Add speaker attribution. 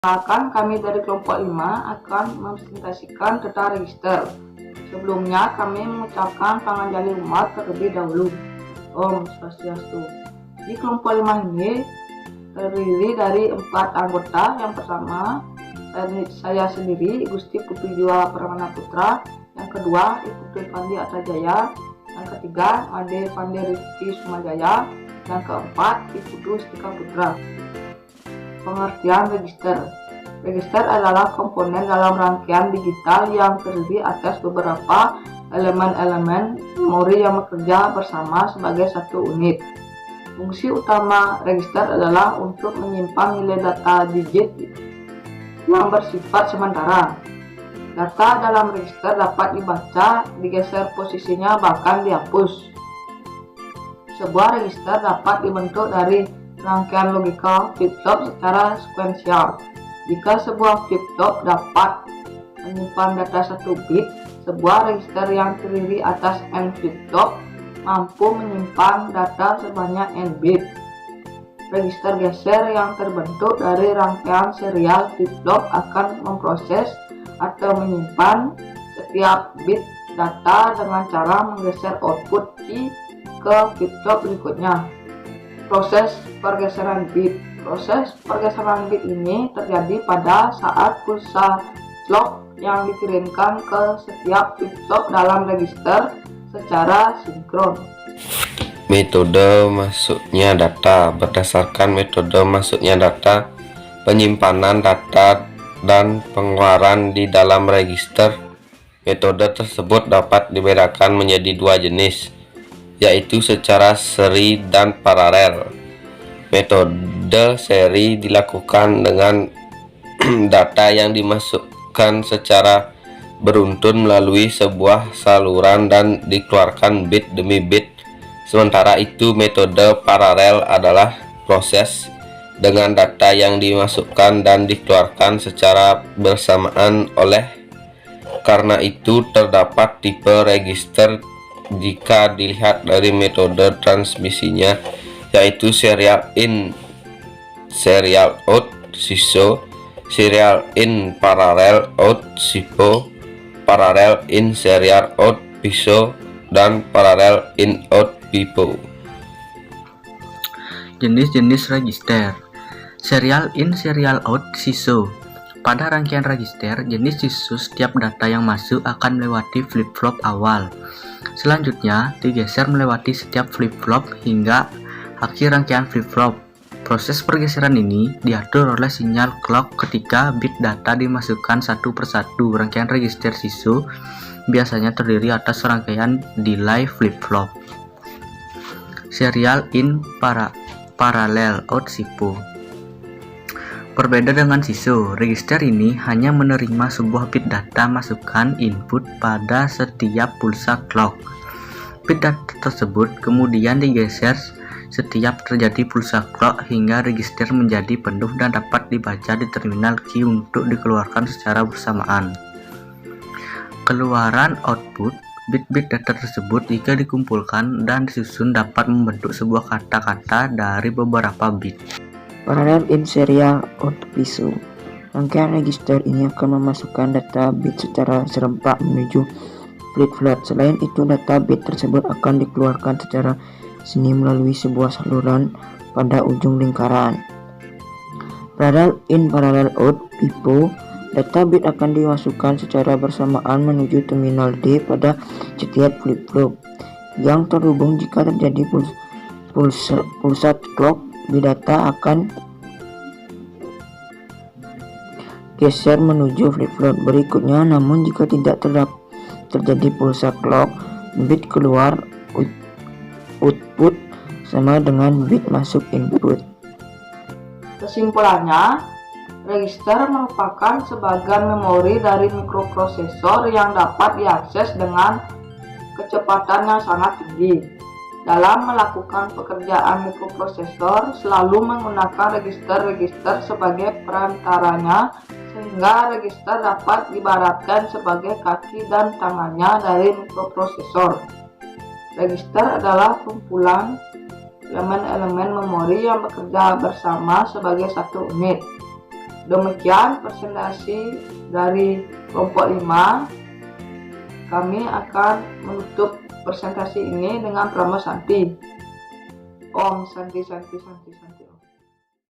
Speaker 1: Perkenalkan, kami dari kelompok 5 akan mempresentasikan data register. Sebelumnya, kami mengucapkan panganjali umat terlebih dahulu. Om Swastiastu. Di kelompok 5 ini terdiri dari 4 anggota. Yang pertama, saya sendiri, Gusti Putri Jua Pramana Putra. Yang kedua, Ibu Putri Pandi Atajaya. Yang ketiga, Made Pandi Rifki Sumajaya. Yang keempat, Ibu Dwi Stika Putra. Pengertian register. Register adalah komponen dalam rangkaian digital yang terdiri atas beberapa elemen-elemen memori yang bekerja bersama sebagai satu unit. Fungsi utama register adalah untuk menyimpan nilai data digit yang bersifat sementara. Data dalam register dapat dibaca, digeser posisinya, bahkan dihapus. Sebuah register dapat dibentuk dari rangkaian logika flip-flop secara sekuensial. Jika sebuah flip-flop dapat menyimpan data 1 bit, sebuah register yang terdiri atas n flip-flop mampu menyimpan data sebanyak n bit. Register geser yang terbentuk dari rangkaian serial flip-flop akan memproses atau menyimpan setiap bit data dengan cara menggeser output key ke flip-flop berikutnya. Proses pergeseran bit. Proses pergeseran bit ini terjadi pada saat pulsa clock yang dikirimkan ke setiap flip-flop dalam register secara sinkron.
Speaker 2: Metode masuknya data. Berdasarkan metode masuknya data, penyimpanan data dan pengeluaran di dalam register, metode tersebut dapat dibedakan menjadi 2 jenis, yaitu secara seri dan paralel. Metode seri dilakukan dengan data yang dimasukkan secara beruntun melalui sebuah saluran dan dikeluarkan bit demi bit. Sementara itu, metode paralel adalah proses dengan data yang dimasukkan dan dikeluarkan secara bersamaan. Karena itu, terdapat tipe register jika dilihat dari metode transmisinya, yaitu serial in, serial out, SISO, serial in parallel out, SIPO, parallel in serial out, PISO, dan parallel in out, PIPO.
Speaker 3: Jenis-jenis register. Serial in, serial out, SISO. Pada rangkaian register, jenis SISO, setiap data yang masuk akan melewati flip-flop awal. Selanjutnya, digeser melewati setiap flip-flop hingga akhir rangkaian flip-flop. Proses pergeseran ini diatur oleh sinyal clock ketika bit data dimasukkan satu persatu. Rangkaian register SISO biasanya terdiri atas rangkaian delay flip-flop. Serial in parallel out, SIPO. Berbeda dengan SISO, register ini hanya menerima sebuah bit data masukan input pada setiap pulsa clock. Bit data tersebut kemudian digeser setiap terjadi pulsa clock hingga register menjadi penuh dan dapat dibaca di terminal key untuk dikeluarkan secara bersamaan. Keluaran output bit-bit data tersebut jika dikumpulkan dan disusun dapat membentuk sebuah kata-kata dari beberapa bit.
Speaker 4: Parallel in serial out, PISO. Rangkaian register ini akan memasukkan data bit secara serempak menuju flip-flop. Selain itu, data bit tersebut akan dikeluarkan secara seni melalui sebuah saluran pada ujung lingkaran. Parallel in, parallel out, PIPO. Data bit akan dimasukkan secara bersamaan menuju terminal D pada setiap flip-flop yang terhubung. Jika terjadi pulsa clock, bit data akan geser menuju flip-flop berikutnya. Namun jika tidak terjadi pulsa clock, bit keluar output sama dengan bit masuk input.
Speaker 1: Kesimpulannya, register merupakan sebagian memori dari mikroprosesor yang dapat diakses dengan kecepatan yang sangat tinggi. Dalam melakukan pekerjaan, mikroprosesor selalu menggunakan register-register sebagai perantaranya, sehingga register dapat diibaratkan sebagai kaki dan tangannya dari mikroprosesor. Register adalah kumpulan elemen-elemen memori yang bekerja bersama sebagai satu unit. Demikian presentasi dari kelompok 5. Kami akan menutup presentasi ini dengan Brahma Santi. Om Santi Santi Santi Santi.